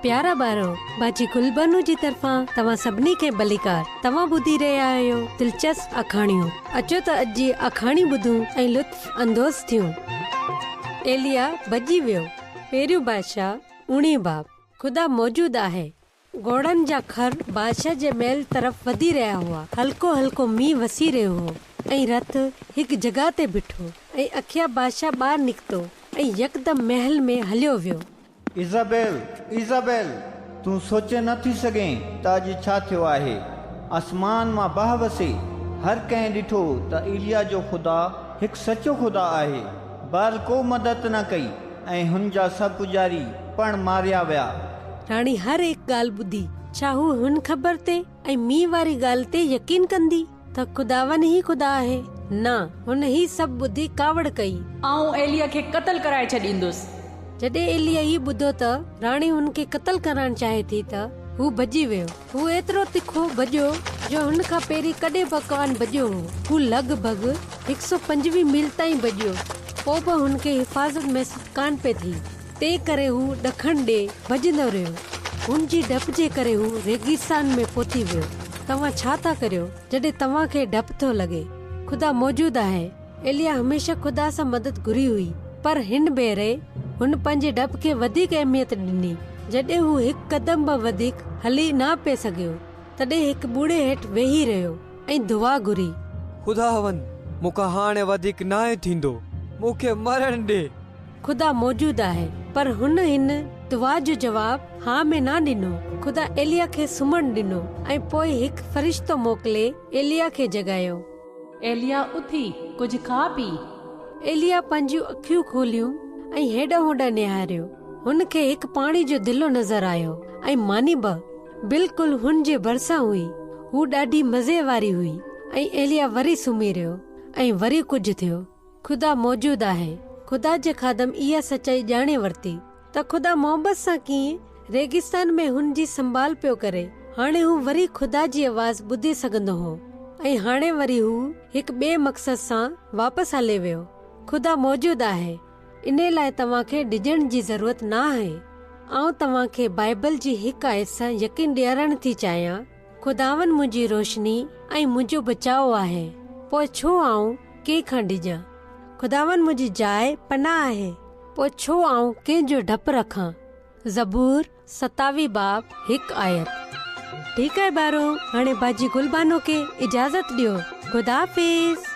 प्यारा ॿारो, बाजी गुलबनू जी तरफ़ां तव्हां सभिनी खे भलीकार। तव्हां ॿुधी रहिया आहियो दिलचस्प अखाणियूं। अचो त अॼु जी अखाणी ॿुधूं ऐं लुत्फ़ अंदोज़ थियूं। एलिया भॼी वियो। पहिरियों बादशाह उणी बाब। ख़ुदा मौजूद आहे। घोड़नि जा खर बादशाह जे महल तरफ़ वधी रहिया हुआ। हल्को हल्को मींहुं वसी रहियो हो ऐं रथ हिकु जॻह ते बीठो ऐं अखिया बादशाह ॿाहिरि निकितो ऐं यकदम महल में हलियो वियो। इज़ाबेल, तूं सोचे नथी सघे त अॼु छा थियो आहे। आसमान मां बाह वसे। हर कंहिं ॾिठो त एलिया जो ख़ुदा हिकु सचो ख़ुदा आहे। बाल को मदद न कई ऐं हुन जा सभु पुजारी पण मारिया विया। राणी हर हिकु ॻाल्हि ॿुधी। छा हू हुन ख़बर ते ऐं मींहुं वारी ॻाल्हि ते यकीन कंदी त ख़ुदावन ई ख़ुदा आहे? न, हुन ही सभु ॿुधी कावड़ कई। आऊं एलिया खे क़त्ल कराए छॾींदुसि। जॾहिं एलिया ही ॿुधो त राणी हुनखे क़त्ल करणु चाहे थी त हू भॼी वियो। हू एतिरो तिखो भॼियो जो हुन खां पहिरीं कॾहिं भॻवान भॼियो हो। हू लॻभॻि 125 मील ताईं भॼियो। पोइ बि हुनखे हिफ़ाज़त महसूस कान पे थी। तंहिं करे हू ॾखण ॾे भॼंदो रहियो। हुन जी डप जे करे हू रेगिस्तान में पहुची वियो। तव्हां छा था करियो जॾहिं तव्हां खे डपु थो लॻे? ख़ुदा मौजूद आहे। एलिया हमेशा ख़ुदा सां मदद घुरी हुई, पर हिन भेरे हुन पंहिंजे डप खे वधीक अहमियत ॾिनी। जॾहिं हू हिकु कदम बि वधीक हली न पे सघियो, तॾहिं हिकु बूढ़े हेठि वेही रहियो ऐं दुआ घुरी। खुदावन, मूंखां हाणे वधीक नाहे थींदो, मूंखे मरण ॾे। ख़ुदा मौजूद आहे, पर हुन हिन दुआ जो जवाब हा में न ॾिनो। ख़ुदा एलिया खे सुम्हण ॾिनो ऐं पोइ हिकु फरिश्तो मोकिले एलिया खे जगायो। एलिया उथी कुझु खा पी। एलिया पंहिंजूं अखियूं खोलियूं ऐं हेॾां होॾां निहारियो। हुनखे हिकु पाणी जो दिलो नज़र आयो ऐं मानी बि बिल्कुलु हुन जे भरिसां हुई। हू ॾाढी मज़े वारी हुई ऐं एलिया वरी सुम्ही रहियो ऐं वरी कुझु थियो। ख़ुदा मौजूद आहे। ख़ुदा जे खादम इहा सचाई ॼाणे वरिती त ख़ुदा मोहबत सां कीअं रेगिस्तान में हुन जी संभाल पियो करे। हाणे हू वरी ख़ुदा जी आवाज़ ॿुधी सघंदो हो ऐं हाणे वरी हू हिकु ॿिए मक़सद सां वापसि हले वियो। ख़ुदा मौजूद आहे। इन लाइ तव्हांखे डिॼण जी ज़रूरत न आहे। आउं तव्हांखे बाइबल जी हिकु आयत सां यकीन ॾियारणु थी चाहियां। ख़ुदावन मुंहिंजी रोशनी ऐं मुंहिंजो बचाव आहे, पोइ छो आऊं कंहिंखां डिॼां? ख़ुदावन मुंहिंजी जाइ पनाह आहे, पोइ छो आऊं कंहिंजो डपु रखां? ज़बूर 27 बाब 1 आयत। ठीकु आहे ॿारो, हाणे बाजी गुलबानो खे इजाज़त ॾियो। ख़ुदा हाफ़िज़।